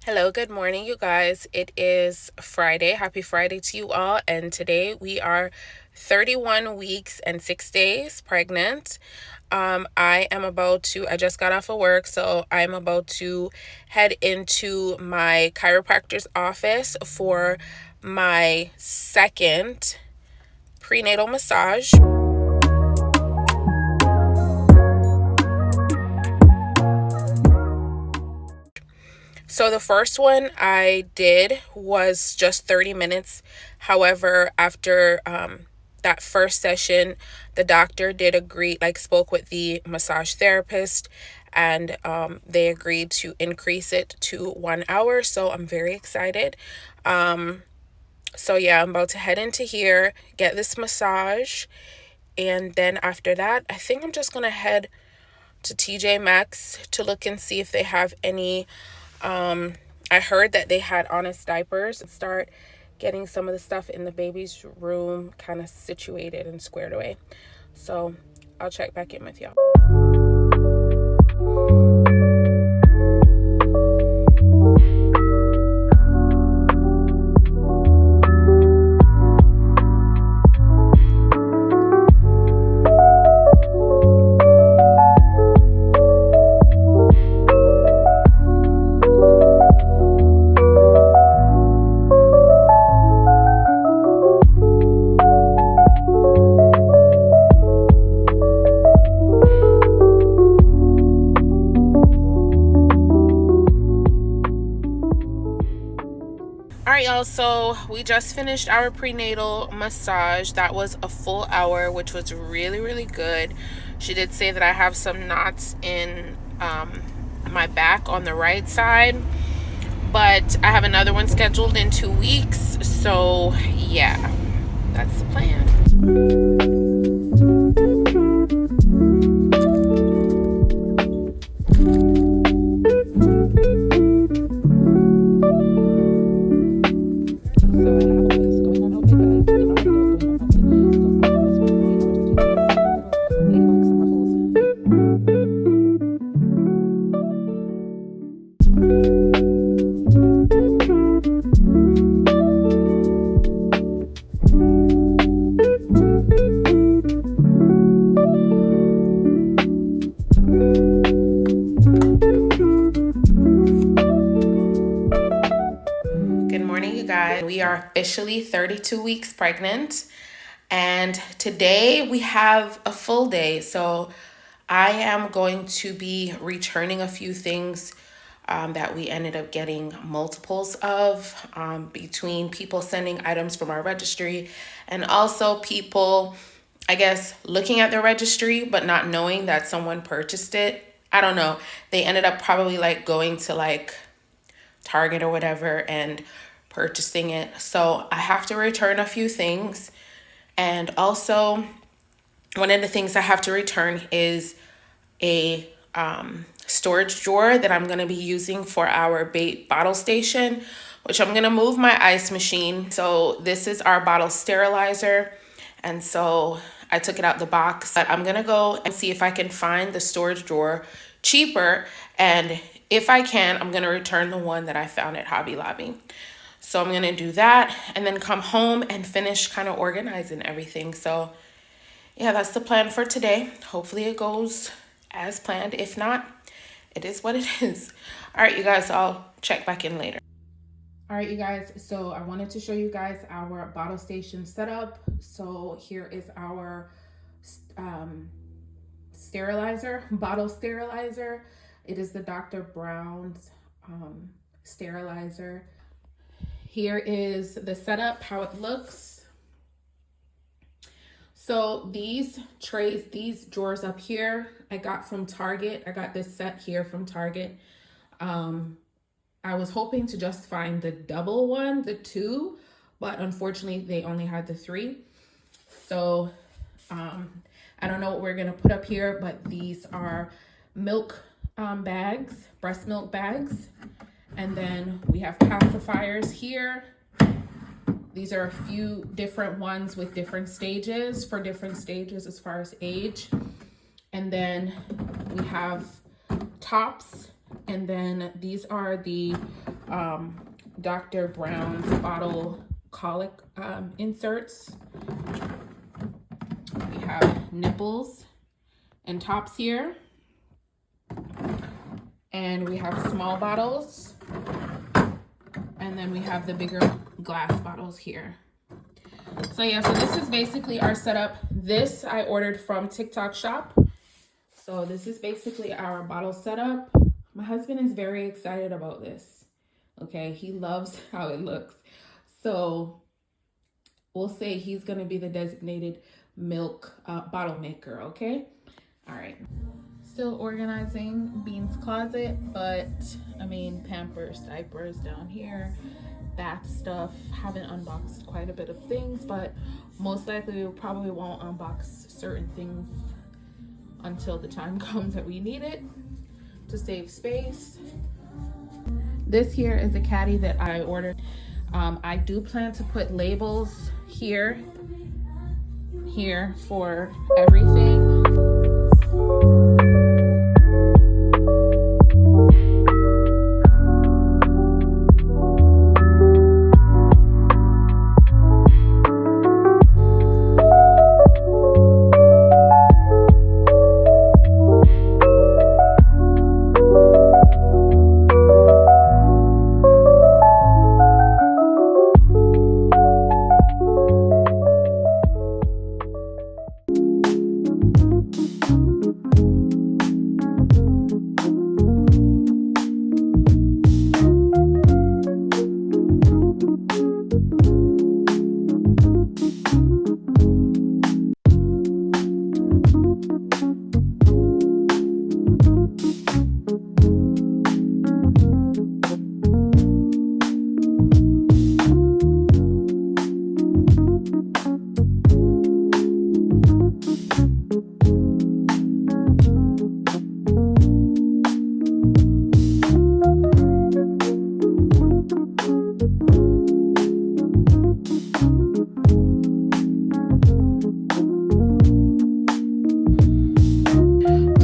Hello, good morning, you guys. It is Friday. Happy Friday to you all. And today we are 31 weeks and 6 days pregnant. I just got off of work, so I'm about to head into my chiropractor's office for my second prenatal massage. So the first one I did was just 30 minutes. However, after that first session, the doctor did agree, spoke with the massage therapist, and they agreed to increase it to 1 hour. So I'm very excited. So yeah, I'm about to head into here, get this massage, and then after that, I think I'm just gonna head to TJ Maxx to look and see if they have any. I heard that they had Honest diapers. Start getting some of the stuff in the baby's room kind of situated and squared away. So I'll check back in with y'all. All right, y'all. So we just finished our prenatal massage. That was a full hour, which was really, really good. She did say that I have some knots in my back on the right side, but I have another one scheduled in 2 weeks. So yeah, that's the plan. We are officially 32 weeks pregnant, and today we have a full day. So I am going to be returning a few things that we ended up getting multiples of between people sending items from our registry and also people, I guess, looking at the registry but not knowing that someone purchased it. I don't know. They ended up probably going to Target or whatever and purchasing it. So I have to return a few things. And also, one of the things I have to return is a storage drawer that I'm going to be using for our bottle station, which I'm going to move my ice machine. So this is our bottle sterilizer. And so I took it out the box. But I'm going to go and see if I can find the storage drawer cheaper. And if I can, I'm going to return the one that I found at Hobby Lobby. So I'm going to do that and then come home and finish kind of organizing everything. So yeah, that's the plan for today. Hopefully it goes as planned. If not, it is what it is. All right, you guys, I'll check back in later. All right, you guys, so I wanted to show you guys our bottle station setup. So here is our bottle sterilizer. It is the Dr. Brown's sterilizer. Here is the setup, how it looks. So these trays, these drawers up here, I got from Target. I got this set here from Target. I was hoping to just find the double one, the two, but unfortunately they only had the three. So I don't know what we're gonna put up here, but these are milk bags, breast milk bags. And then we have pacifiers here. These are a few different ones with different stages, for different stages as far as age. And then we have tops And then these are the Dr. Brown's bottle colic inserts. We have nipples and tops here. And we have small bottles. And then we have the bigger glass bottles here. So yeah, so this is basically our setup. This I ordered from TikTok Shop. So this is basically our bottle setup. My husband is very excited about this. Okay, he loves how it looks. So we'll say he's gonna be the designated milk bottle maker, okay? All right. Still organizing Bean's closet, but I mean, Pampers, diapers down here, bath stuff. Haven't unboxed quite a bit of things, but most likely we probably won't unbox certain things until the time comes that we need it to save space. This here is a caddy that I ordered. I do plan to put labels here for everything.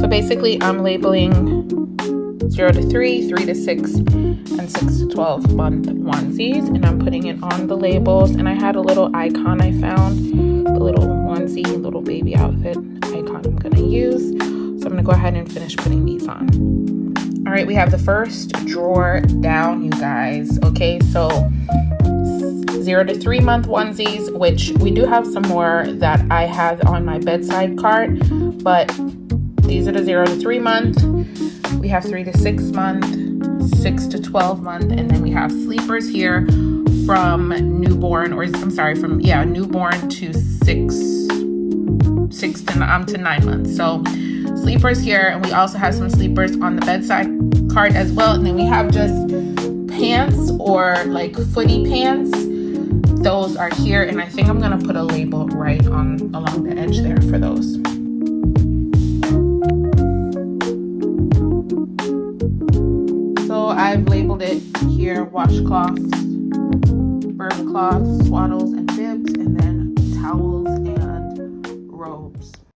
Basically, I'm labeling 0 to 3, 3 to 6, and 6 to 12 month onesies, and I'm putting it on the labels. And I had a little icon I found, the little onesie, little baby outfit icon I'm gonna use. So I'm gonna go ahead and finish putting these on. All right, we have the first drawer down, you guys. Okay, so 0 to 3 month onesies, which we do have some more that I have on my bedside cart, but these are the 0 to 3 month. We have 3 to 6 month, 6 to 12 month, and then we have sleepers here from newborn, or I'm sorry, from newborn to 6 to 9 months. So sleepers here, and we also have some sleepers on the bedside cart as well. And then we have just pants, or like footy pants. Those are here, and I think I'm gonna put a label right on along the edge there for those. So I've labeled it here: washcloths, bird cloths, swaddles,